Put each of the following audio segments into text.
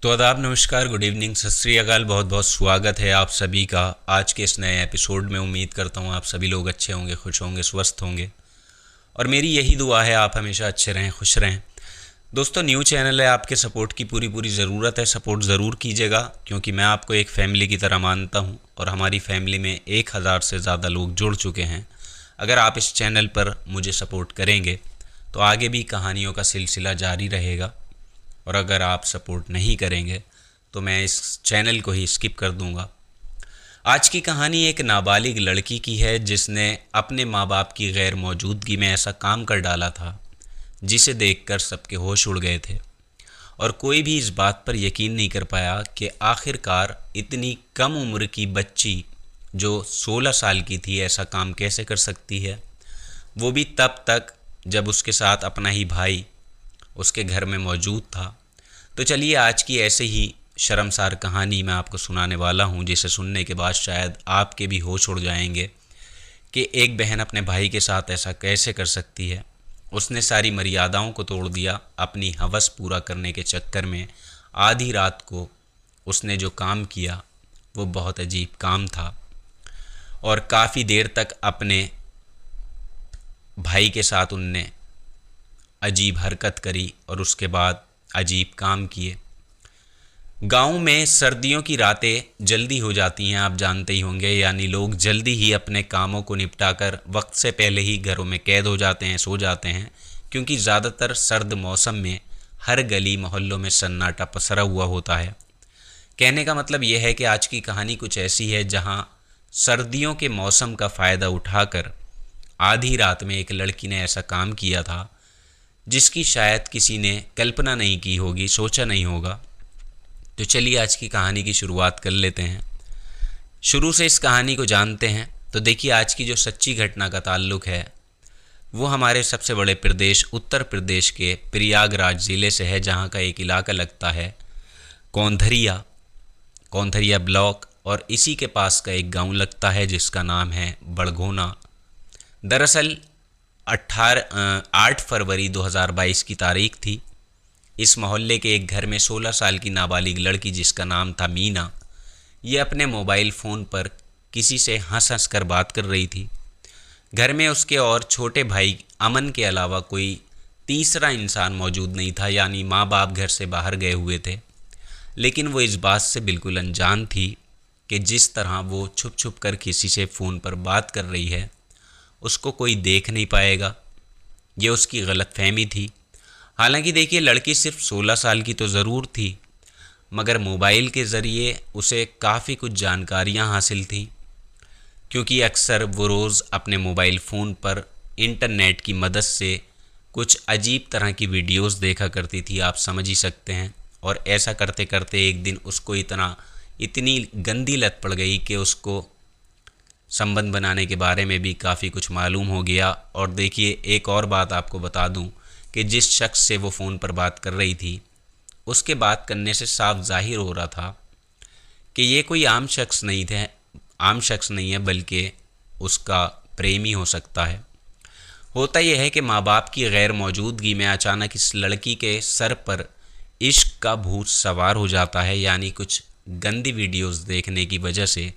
तो आदाब, नमस्कार, गुड इवनिंग, सत श्री अकाल। बहुत बहुत स्वागत है आप सभी का आज के इस नए एपिसोड में। उम्मीद करता हूँ आप सभी लोग अच्छे होंगे, खुश होंगे, स्वस्थ होंगे और मेरी यही दुआ है आप हमेशा अच्छे रहें, खुश रहें। दोस्तों, न्यू चैनल है, आपके सपोर्ट की पूरी पूरी ज़रूरत है। सपोर्ट ज़रूर कीजिएगा क्योंकि मैं आपको एक फ़ैमिली की तरह मानता हूँ और हमारी फैमिली में 1000 से ज़्यादा लोग जुड़ चुके हैं। अगर आप इस चैनल पर मुझे सपोर्ट करेंगे तो आगे भी कहानियों का सिलसिला जारी रहेगा और अगर आप सपोर्ट नहीं करेंगे तो मैं इस चैनल को ही स्किप कर दूंगा। आज की कहानी एक नाबालिग लड़की की है जिसने अपने माँ बाप की गैर मौजूदगी में ऐसा काम कर डाला था जिसे देखकर सबके होश उड़ गए थे और कोई भी इस बात पर यकीन नहीं कर पाया कि आखिरकार इतनी कम उम्र की बच्ची जो 16 साल की थी ऐसा काम कैसे कर सकती है, वो भी तब तक जब उसके साथ अपना ही भाई उसके घर में मौजूद था। तो चलिए आज की ऐसे ही शर्मसार कहानी मैं आपको सुनाने वाला हूँ जिसे सुनने के बाद शायद आपके भी होश उड़ जाएंगे कि एक बहन अपने भाई के साथ ऐसा कैसे कर सकती है। उसने सारी मर्यादाओं को तोड़ दिया अपनी हवस पूरा करने के चक्कर में। आधी रात को उसने जो काम किया वो बहुत अजीब काम था और काफ़ी देर तक अपने भाई के साथ उनने अजीब हरकत करी और उसके बाद अजीब काम किए। गांव में सर्दियों की रातें जल्दी हो जाती हैं, आप जानते ही होंगे, यानी लोग जल्दी ही अपने कामों को निपटाकर वक्त से पहले ही घरों में कैद हो जाते हैं, सो जाते हैं, क्योंकि ज़्यादातर सर्द मौसम में हर गली मोहल्लों में सन्नाटा पसरा हुआ होता है। कहने का मतलब यह है कि आज की कहानी कुछ ऐसी है जहां सर्दियों के मौसम का फ़ायदा उठाकर आधी रात में एक लड़की ने ऐसा काम किया था जिसकी शायद किसी ने कल्पना नहीं की होगी, सोचा नहीं होगा। तो चलिए आज की कहानी की शुरुआत कर लेते हैं, शुरू से इस कहानी को जानते हैं। तो देखिए, आज की जो सच्ची घटना का ताल्लुक है वो हमारे सबसे बड़े प्रदेश उत्तर प्रदेश के प्रयागराज ज़िले से है, जहाँ का एक इलाका लगता है कौंधरिया ब्लॉक, और इसी के पास का एक गांव लगता है जिसका नाम है बड़गोना। दरअसल 8 फरवरी 2022 की तारीख थी। इस मोहल्ले के एक घर में 16 साल की नाबालिग लड़की जिसका नाम था मीना, ये अपने मोबाइल फ़ोन पर किसी से हंस हंस कर बात कर रही थी। घर में उसके और छोटे भाई अमन के अलावा कोई तीसरा इंसान मौजूद नहीं था, यानी माँ बाप घर से बाहर गए हुए थे। लेकिन वो इस बात से बिल्कुल अनजान थी कि जिस तरह वो छुप छुप कर किसी से फ़ोन पर बात कर रही है उसको कोई देख नहीं पाएगा, ये उसकी गलतफहमी थी। हालांकि देखिए, लड़की सिर्फ 16 साल की तो ज़रूर थी, मगर मोबाइल के ज़रिए उसे काफ़ी कुछ जानकारियां हासिल थीं, क्योंकि अक्सर वो रोज़ अपने मोबाइल फ़ोन पर इंटरनेट की मदद से कुछ अजीब तरह की वीडियोस देखा करती थी, आप समझ ही सकते हैं। और ऐसा करते करते एक दिन उसको इतनी गंदी लत पड़ गई कि उसको संबंध बनाने के बारे में भी काफ़ी कुछ मालूम हो गया। और देखिए, एक और बात आपको बता दूं कि जिस शख्स से वो फ़ोन पर बात कर रही थी उसके बात करने से साफ जाहिर हो रहा था कि ये कोई आम शख्स नहीं है, बल्कि उसका प्रेमी हो सकता है। होता यह है कि माँ बाप की गैर मौजूदगी में अचानक इस लड़की के सर पर इश्क का भूत सवार हो जाता है, यानी कुछ गंदी वीडियोस देखने की वजह से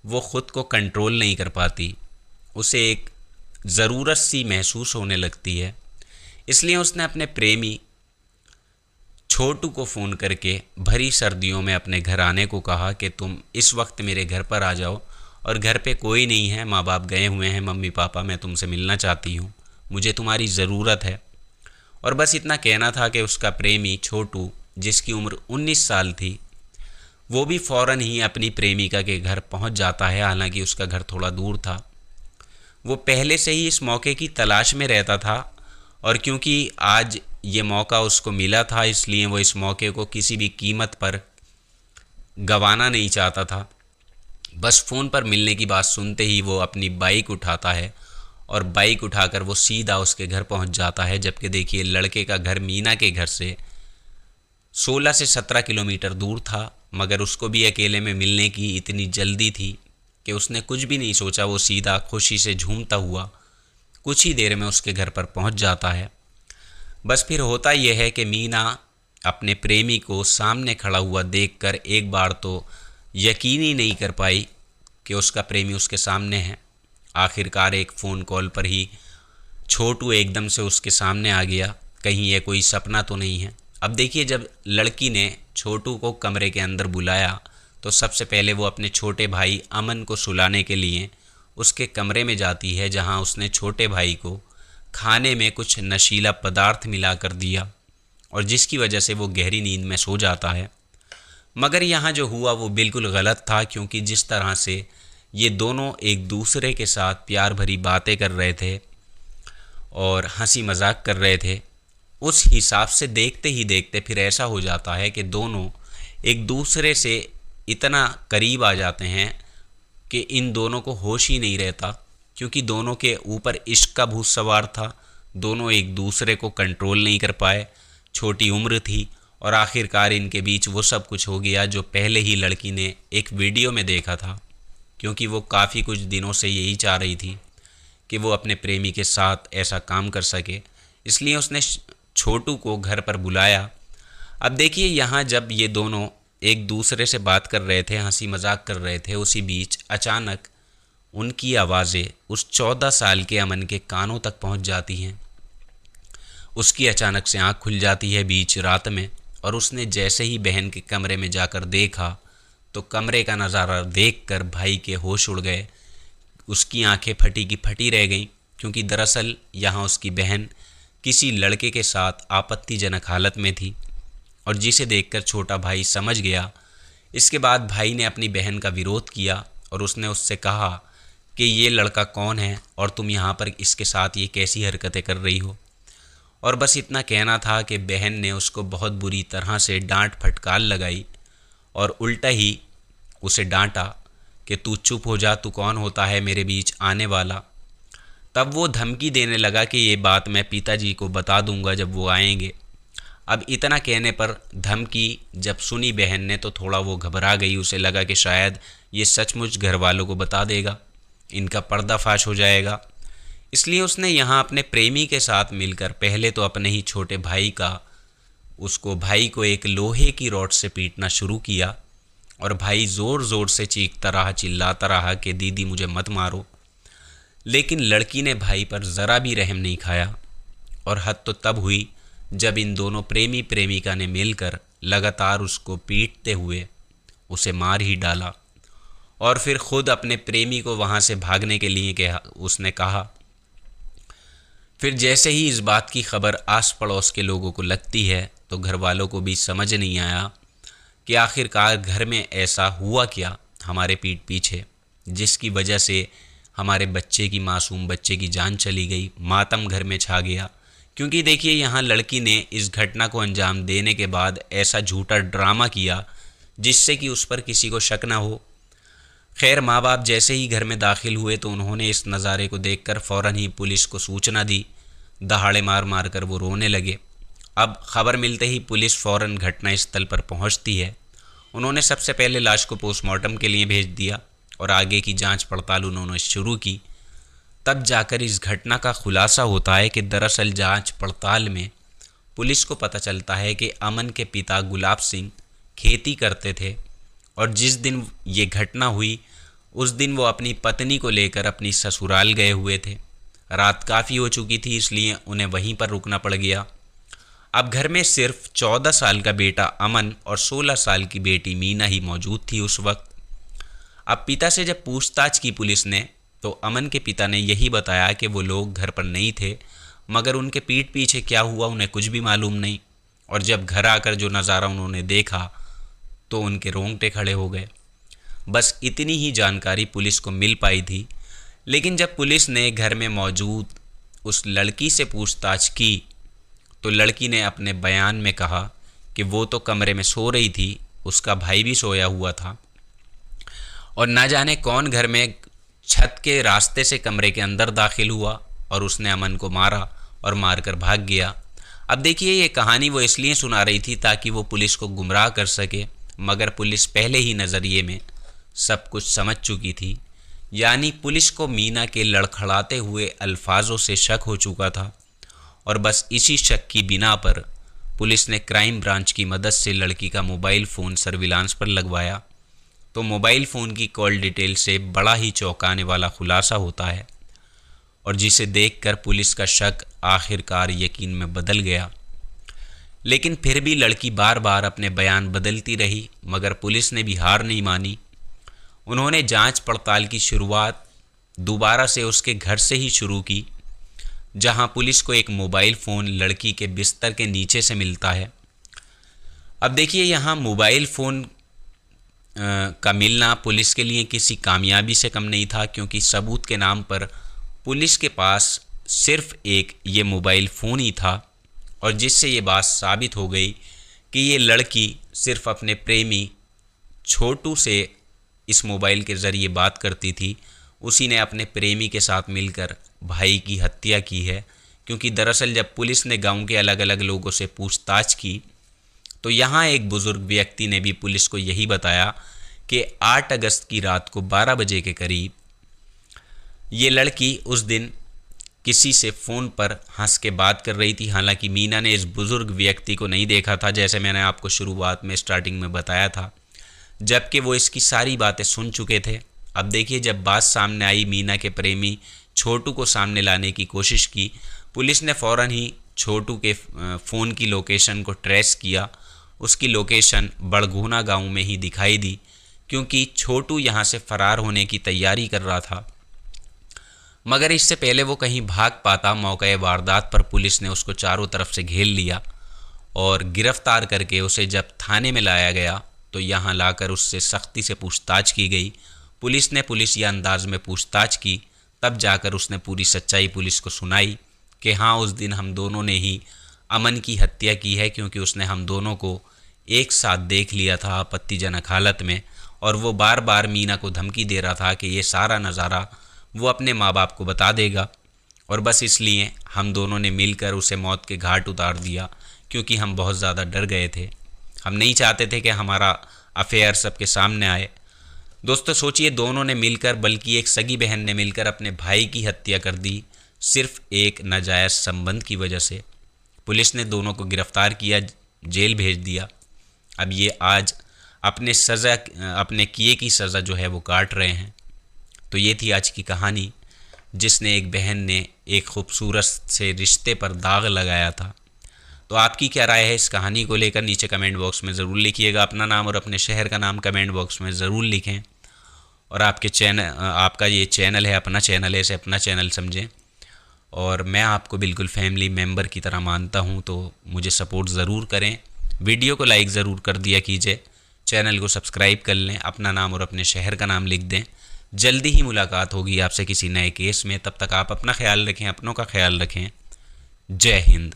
वो ख़ुद को कंट्रोल नहीं कर पाती। उसे एक ज़रूरत सी महसूस होने लगती है, इसलिए उसने अपने प्रेमी छोटू को फ़ोन करके भरी सर्दियों में अपने घर आने को कहा कि तुम इस वक्त मेरे घर पर आ जाओ, और घर पे कोई नहीं है, माँ बाप गए हुए हैं, मम्मी पापा, मैं तुमसे मिलना चाहती हूँ, मुझे तुम्हारी ज़रूरत है। और बस इतना कहना था कि उसका प्रेमी छोटू, जिसकी उम्र 19 साल थी, वो भी फ़ौरन ही अपनी प्रेमिका के घर पहुंच जाता है। हालांकि उसका घर थोड़ा दूर था, वो पहले से ही इस मौके की तलाश में रहता था, और क्योंकि आज ये मौका उसको मिला था इसलिए वो इस मौके को किसी भी कीमत पर गंवाना नहीं चाहता था। बस फ़ोन पर मिलने की बात सुनते ही वो अपनी बाइक उठाता है और बाइक उठाकर वो सीधा उसके घर पहुंच जाता है। जबकि देखिए, लड़के का घर मीना के घर से 16 से 17 किलोमीटर दूर था, मगर उसको भी अकेले में मिलने की इतनी जल्दी थी कि उसने कुछ भी नहीं सोचा, वो सीधा खुशी से झूमता हुआ कुछ ही देर में उसके घर पर पहुंच जाता है। बस फिर होता यह है कि मीना अपने प्रेमी को सामने खड़ा हुआ देखकर एक बार तो यकीन ही नहीं कर पाई कि उसका प्रेमी उसके सामने है। आखिरकार एक फ़ोन कॉल पर ही छोटू एकदम से उसके सामने आ गया, कहीं ये कोई सपना तो नहीं है। अब देखिए, जब लड़की ने छोटू को कमरे के अंदर बुलाया तो सबसे पहले वो अपने छोटे भाई अमन को सुलाने के लिए उसके कमरे में जाती है, जहां उसने छोटे भाई को खाने में कुछ नशीला पदार्थ मिला कर दिया और जिसकी वजह से वो गहरी नींद में सो जाता है। मगर यहाँ जो हुआ वो बिल्कुल गलत था, क्योंकि जिस तरह से ये दोनों एक दूसरे के साथ प्यार भरी बातें कर रहे थे और हंसी मजाक कर रहे थे, उस हिसाब से देखते ही देखते फिर ऐसा हो जाता है कि दोनों एक दूसरे से इतना करीब आ जाते हैं कि इन दोनों को होश ही नहीं रहता, क्योंकि दोनों के ऊपर इश्क का भूत सवार था। दोनों एक दूसरे को कंट्रोल नहीं कर पाए, छोटी उम्र थी और आखिरकार इनके बीच वो सब कुछ हो गया जो पहले ही लड़की ने एक वीडियो में देखा था, क्योंकि वो काफ़ी कुछ दिनों से यही चाह रही थी कि वो अपने प्रेमी के साथ ऐसा काम कर सके, इसलिए उसने छोटू को घर पर बुलाया। अब देखिए, यहाँ जब ये दोनों एक दूसरे से बात कर रहे थे, हंसी मजाक कर रहे थे, उसी बीच अचानक उनकी आवाज़ें उस 14 साल के अमन के कानों तक पहुंच जाती हैं। उसकी अचानक से आंख खुल जाती है बीच रात में, और उसने जैसे ही बहन के कमरे में जाकर देखा तो कमरे का नज़ारा देखकर भाई के होश उड़ गए। उसकी आंखें फटी की फटी रह गईं, क्योंकि दरअसल यहाँ उसकी बहन किसी लड़के के साथ आपत्तिजनक हालत में थी और जिसे देखकर छोटा भाई समझ गया। इसके बाद भाई ने अपनी बहन का विरोध किया और उसने उससे कहा कि ये लड़का कौन है और तुम यहाँ पर इसके साथ ये कैसी हरकतें कर रही हो। और बस इतना कहना था कि बहन ने उसको बहुत बुरी तरह से डांट फटकार लगाई और उल्टा ही उसे डांटा कि तू चुप हो जा, तू कौन होता है मेरे बीच आने वाला। तब वो धमकी देने लगा कि ये बात मैं पिताजी को बता दूंगा जब वो आएंगे। अब इतना कहने पर धमकी जब सुनी बहन ने तो थोड़ा वो घबरा गई। उसे लगा कि शायद ये सचमुच घर वालों को बता देगा, इनका पर्दाफाश हो जाएगा। इसलिए उसने यहाँ अपने प्रेमी के साथ मिलकर पहले तो अपने ही छोटे भाई भाई को एक लोहे की रॉड से पीटना शुरू किया और भाई ज़ोर ज़ोर से चीखता रहा, चिल्लाता रहा कि दीदी मुझे मत मारो। लेकिन लड़की ने भाई पर ज़रा भी रहम नहीं खाया और हद तो तब हुई जब इन दोनों प्रेमी प्रेमिका ने मिलकर लगातार उसको पीटते हुए उसे मार ही डाला और फिर खुद अपने प्रेमी को वहाँ से भागने के लिए उसने कहा। फिर जैसे ही इस बात की खबर आस पड़ोस के लोगों को लगती है तो घर वालों को भी समझ नहीं आया कि आखिरकार घर में ऐसा हुआ क्या हमारे पीठ पीछे, जिसकी वजह से हमारे बच्चे की मासूम बच्चे की जान चली गई। मातम घर में छा गया, क्योंकि देखिए यहाँ लड़की ने इस घटना को अंजाम देने के बाद ऐसा झूठा ड्रामा किया जिससे कि उस पर किसी को शक ना हो। खैर, माँ बाप जैसे ही घर में दाखिल हुए तो उन्होंने इस नज़ारे को देखकर फ़ौरन ही पुलिस को सूचना दी। दहाड़े मार मार कर वो रोने लगे। अब खबर मिलते ही पुलिस फ़ौरन घटनास्थल पर पहुंचती है। उन्होंने सबसे पहले लाश को पोस्टमार्टम के लिए भेज दिया और आगे की जांच पड़ताल उन्होंने शुरू की। तब जाकर इस घटना का खुलासा होता है कि दरअसल जांच पड़ताल में पुलिस को पता चलता है कि अमन के पिता गुलाब सिंह खेती करते थे और जिस दिन ये घटना हुई उस दिन वो अपनी पत्नी को लेकर अपनी ससुराल गए हुए थे। रात काफ़ी हो चुकी थी, इसलिए उन्हें वहीं पर रुकना पड़ गया। अब घर में सिर्फ 14 साल का बेटा अमन और 16 साल की बेटी मीना ही मौजूद थी उस वक्त। अब पिता से जब पूछताछ की पुलिस ने तो अमन के पिता ने यही बताया कि वो लोग घर पर नहीं थे, मगर उनके पीठ पीछे क्या हुआ उन्हें कुछ भी मालूम नहीं। और जब घर आकर जो नज़ारा उन्होंने देखा तो उनके रोंगटे खड़े हो गए। बस इतनी ही जानकारी पुलिस को मिल पाई थी। लेकिन जब पुलिस ने घर में मौजूद उस लड़की से पूछताछ की तो लड़की ने अपने बयान में कहा कि वो तो कमरे में सो रही थी, उसका भाई भी सोया हुआ था और ना जाने कौन घर में छत के रास्ते से कमरे के अंदर दाखिल हुआ और उसने अमन को मारा और मारकर भाग गया। अब देखिए, ये कहानी वो इसलिए सुना रही थी ताकि वो पुलिस को गुमराह कर सके, मगर पुलिस पहले ही नज़रिए में सब कुछ समझ चुकी थी। यानी पुलिस को मीना के लड़खड़ाते हुए अल्फाजों से शक हो चुका था और बस इसी शक की बिना पर पुलिस ने क्राइम ब्रांच की मदद से लड़की का मोबाइल फ़ोन सर्विलांस पर लगवाया तो मोबाइल फ़ोन की कॉल डिटेल से बड़ा ही चौंकाने वाला खुलासा होता है और जिसे देखकर पुलिस का शक आखिरकार यकीन में बदल गया। लेकिन फिर भी लड़की बार बार अपने बयान बदलती रही, मगर पुलिस ने भी हार नहीं मानी। उन्होंने जांच पड़ताल की शुरुआत दोबारा से उसके घर से ही शुरू की, जहां पुलिस को एक मोबाइल फ़ोन लड़की के बिस्तर के नीचे से मिलता है। अब देखिए, यहाँ मोबाइल फ़ोन का मिलना पुलिस के लिए किसी कामयाबी से कम नहीं था, क्योंकि सबूत के नाम पर पुलिस के पास सिर्फ एक ये मोबाइल फ़ोन ही था, और जिससे ये बात साबित हो गई कि ये लड़की सिर्फ अपने प्रेमी छोटू से इस मोबाइल के ज़रिए बात करती थी। उसी ने अपने प्रेमी के साथ मिलकर भाई की हत्या की है, क्योंकि दरअसल जब पुलिस ने गांव के अलग अलग लोगों से पूछताछ की तो यहाँ एक बुज़ुर्ग व्यक्ति ने भी पुलिस को यही बताया कि 8 अगस्त की रात को 12 बजे के करीब ये लड़की उस दिन किसी से फ़ोन पर हंस के बात कर रही थी। हालांकि मीना ने इस बुज़ुर्ग व्यक्ति को नहीं देखा था, जैसे मैंने आपको शुरुआत में स्टार्टिंग में बताया था, जबकि वो इसकी सारी बातें सुन चुके थे। अब देखिए, जब बात सामने आई, मीना के प्रेमी छोटू को सामने लाने की कोशिश की। पुलिस ने फ़ौरन ही छोटू के फ़ोन की लोकेशन को ट्रेस किया। उसकी लोकेशन बड़गुना गांव में ही दिखाई दी, क्योंकि छोटू यहां से फ़रार होने की तैयारी कर रहा था। मगर इससे पहले वो कहीं भाग पाता, मौके वारदात पर पुलिस ने उसको चारों तरफ से घेर लिया और गिरफ्तार करके उसे जब थाने में लाया गया तो यहाँ लाकर उससे सख्ती से पूछताछ की गई। पुलिस ने पुलिसिया अंदाज में पूछताछ की, तब जाकर उसने पूरी सच्चाई पुलिस को सुनाई कि हाँ, उस दिन हम दोनों ने ही अमन की हत्या की है, क्योंकि उसने हम दोनों को एक साथ देख लिया था आपत्तिजनक हालत में, और वो बार बार मीना को धमकी दे रहा था कि ये सारा नज़ारा वो अपने माँ बाप को बता देगा, और बस इसलिए हम दोनों ने मिलकर उसे मौत के घाट उतार दिया, क्योंकि हम बहुत ज़्यादा डर गए थे। हम नहीं चाहते थे कि हमारा अफेयर सबके सामने आए। दोस्तों सोचिए, दोनों ने मिलकर, बल्कि एक सगी बहन ने मिलकर अपने भाई की हत्या कर दी, सिर्फ एक नाजायज़ संबंध की वजह से। पुलिस ने दोनों को गिरफ्तार किया, जेल भेज दिया। अब ये आज अपने किए की सज़ा जो है वो काट रहे हैं। तो ये थी आज की कहानी, जिसने एक बहन ने एक खूबसूरत से रिश्ते पर दाग लगाया था। तो आपकी क्या राय है इस कहानी को लेकर, नीचे कमेंट बॉक्स में ज़रूर लिखिएगा। अपना नाम और अपने शहर का नाम कमेंट बॉक्स में ज़रूर लिखें। और आपका ये चैनल है, अपना चैनल है, इसे अपना चैनल समझें। और मैं आपको बिल्कुल फैमिली मेम्बर की तरह मानता हूँ, तो मुझे सपोर्ट ज़रूर करें। वीडियो को लाइक ज़रूर कर दिया कीजिए, चैनल को सब्सक्राइब कर लें, अपना नाम और अपने शहर का नाम लिख दें। जल्दी ही मुलाकात होगी आपसे किसी नए केस में। तब तक आप अपना ख्याल रखें, अपनों का ख्याल रखें। जय हिंद।